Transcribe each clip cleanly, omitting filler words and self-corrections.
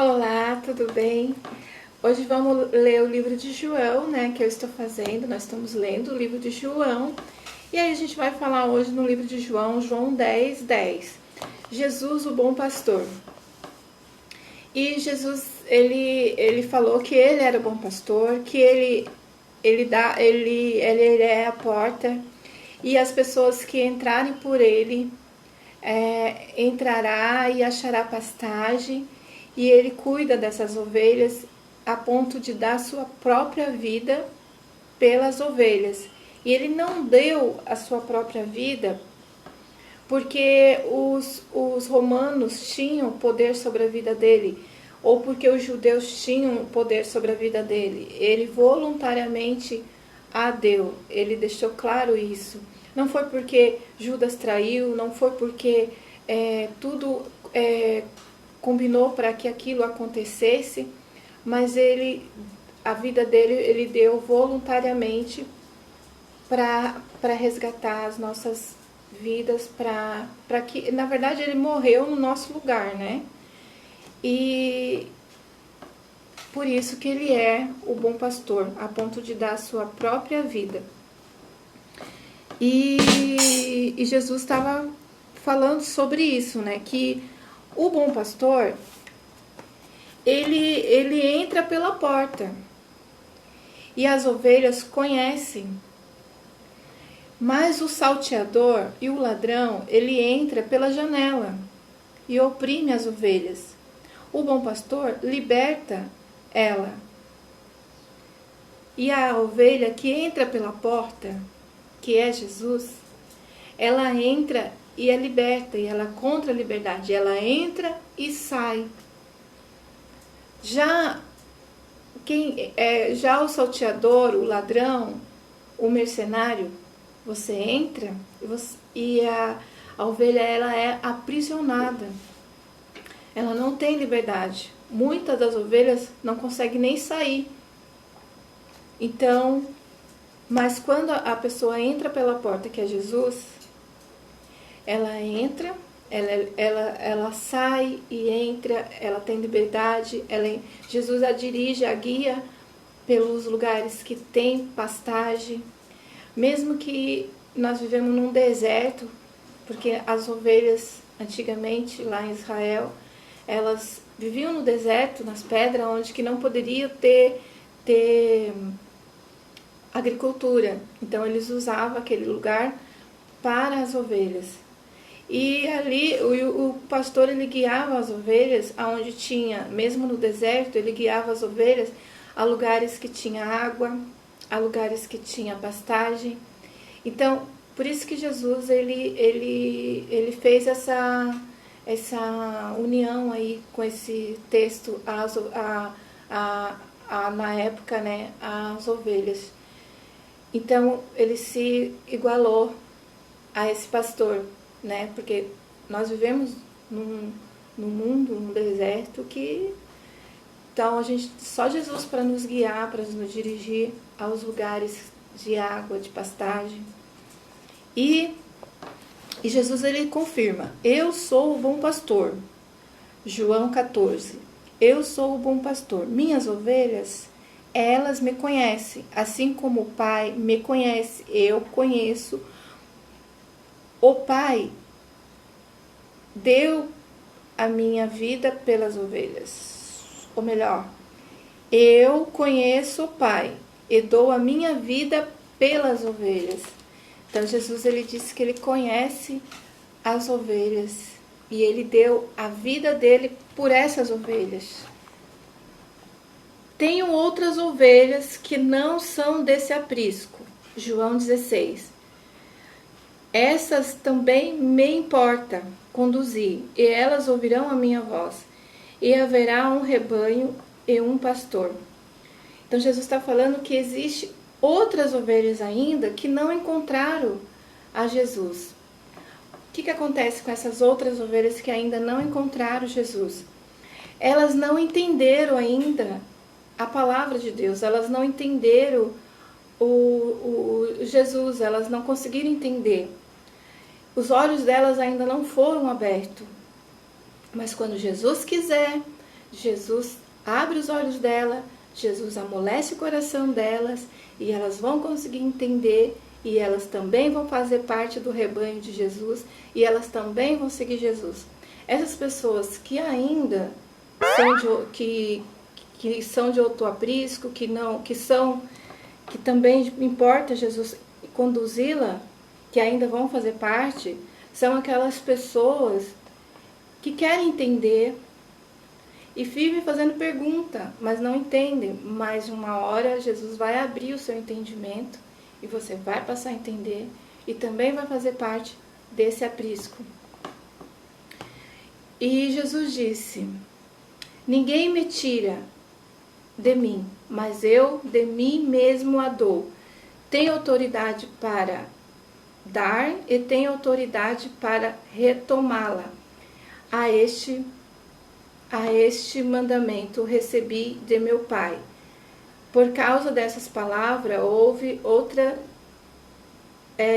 Olá, tudo bem? Hoje vamos ler o livro de João, né, que eu estou fazendo. Nós estamos lendo o livro de João. E aí a gente vai falar hoje no livro de João, João 10:10. Jesus, o bom pastor. E Jesus, ele falou que ele era o bom pastor, que ele é a porta, e as pessoas que entrarem por ele entrará e achará pastagem, e ele cuida dessas ovelhas a ponto de dar sua própria vida pelas ovelhas. E ele não deu a sua própria vida porque os romanos tinham poder sobre a vida dele, ou porque os judeus tinham poder sobre a vida dele. Ele voluntariamente a deu, ele deixou claro isso. Não foi porque Judas traiu, não foi porque tudo combinou para que aquilo acontecesse, mas a vida dele ele deu voluntariamente para resgatar as nossas vidas, para que, na verdade, ele morreu no nosso lugar, né? E por isso que ele é o bom pastor, a ponto de dar a sua própria vida. E Jesus estava falando sobre isso, né? Que o bom pastor, ele entra pela porta e as ovelhas conhecem. Mas o salteador e o ladrão, ele entra pela janela e oprime as ovelhas. O bom pastor liberta ela. E a ovelha que entra pela porta, que é Jesus, ela entra e é liberta, e ela é contra a liberdade, ela entra e sai. Já o salteador, o ladrão, o mercenário, você entra e a ovelha ela é aprisionada. Ela não tem liberdade. Muitas das ovelhas não conseguem nem sair. Então, mas quando a pessoa entra pela porta, que é Jesus, ela entra, ela sai e entra, ela tem liberdade, Jesus a dirige, a guia pelos lugares que tem pastagem. Mesmo que nós vivemos num deserto, porque as ovelhas antigamente lá em Israel, elas viviam no deserto, nas pedras, onde que não poderia ter agricultura. Então eles usavam aquele lugar para as ovelhas. E ali o pastor ele guiava as ovelhas aonde tinha, mesmo no deserto, ele guiava as ovelhas a lugares que tinha água, a lugares que tinha pastagem. Então, por isso que Jesus ele fez essa união aí com esse texto na época, né, as ovelhas. Então, ele se igualou a esse pastor, né? Porque nós vivemos num mundo, num deserto que então a gente só Jesus para nos guiar, para nos dirigir aos lugares de água, de pastagem. E Jesus ele confirma: eu sou o bom pastor. João 14. Eu sou o bom pastor. Minhas ovelhas, elas me conhecem, assim como o Pai me conhece, eu conheço. O Pai deu a minha vida pelas ovelhas. Ou melhor, eu conheço o Pai e dou a minha vida pelas ovelhas. Então Jesus ele disse que ele conhece as ovelhas e ele deu a vida dele por essas ovelhas. Tenho outras ovelhas que não são desse aprisco. João 16. Essas também me importa conduzir, e elas ouvirão a minha voz, e haverá um rebanho e um pastor. Então Jesus está falando que existe outras ovelhas ainda que não encontraram a Jesus. O que acontece com essas outras ovelhas que ainda não encontraram Jesus? Elas não entenderam ainda a palavra de Deus, elas não entenderam o Jesus, elas não conseguiram entender. Os olhos delas ainda não foram abertos. Mas quando Jesus quiser, Jesus abre os olhos dela, Jesus amolece o coração delas e elas vão conseguir entender e elas também vão fazer parte do rebanho de Jesus e elas também vão seguir Jesus. Essas pessoas que ainda são de outro aprisco, que também importa Jesus conduzi-la, que ainda vão fazer parte, são aquelas pessoas que querem entender e vivem fazendo pergunta, mas não entendem. Mas uma hora Jesus vai abrir o seu entendimento e você vai passar a entender e também vai fazer parte desse aprisco. E Jesus disse: ninguém me tira de mim, mas eu de mim mesmo a dou. Tenho autoridade para dar e tenho autoridade para retomá-la. A este mandamento recebi de meu Pai. Por causa dessas palavras, houve outra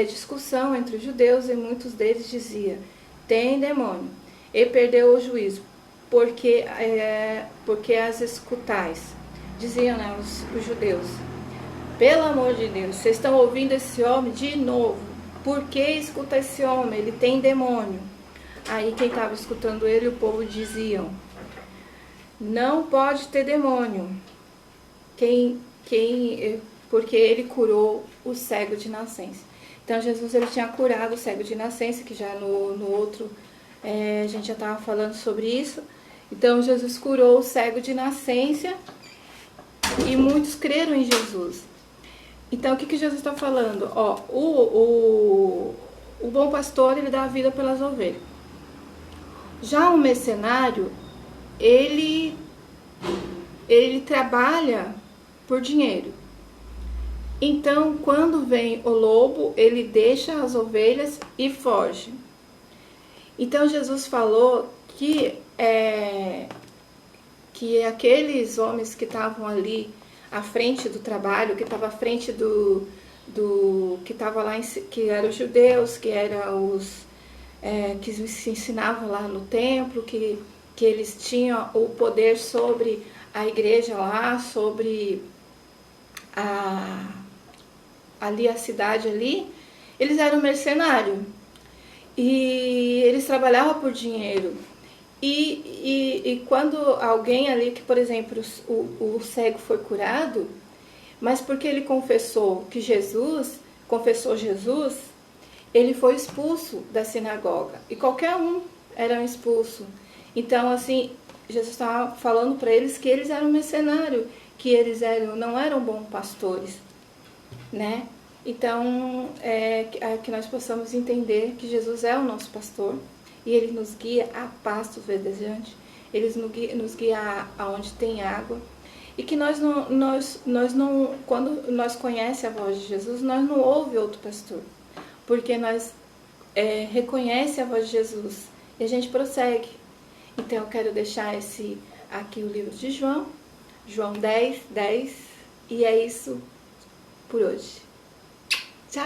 discussão entre os judeus e muitos deles diziam: tem demônio, e perdeu o juízo, porque as escutais. Diziam, né, os judeus: pelo amor de Deus, vocês estão ouvindo esse homem de novo? Por que escuta esse homem? Ele tem demônio. Aí quem estava escutando ele, o povo diziam: não pode ter demônio, porque ele curou o cego de nascença. Então Jesus ele tinha curado o cego de nascença, que já no outro a gente já estava falando sobre isso. Então Jesus curou o cego de nascença e muitos creram em Jesus. Então o que Jesus está falando? O bom pastor ele dá a vida pelas ovelhas. Já o mercenário ele trabalha por dinheiro. Então, quando vem o lobo, ele deixa as ovelhas e foge. Então, Jesus falou que aqueles homens que estavam ali à frente do trabalho, que estavam à frente que estava lá, que eram os judeus, que eram os que se ensinavam lá no templo, que eles tinham o poder sobre a igreja lá, sobre ali a cidade ali, eles eram mercenários e eles trabalhavam por dinheiro. E quando alguém ali, que por exemplo o cego foi curado, mas porque ele confessou Jesus, ele foi expulso da sinagoga e qualquer um era expulso. Então assim, Jesus estava falando para eles que eles eram mercenários, que eles não eram bons pastores, né? Então, que nós possamos entender que Jesus é o nosso pastor e Ele nos guia a pastos verdejantes, Ele nos guia aonde tem água e que nós não, quando nós conhecemos a voz de Jesus, nós não ouvimos outro pastor, porque nós reconhece a voz de Jesus e a gente prossegue. Então eu quero deixar aqui o livro de João 10:10 e é isso por hoje. Tchau!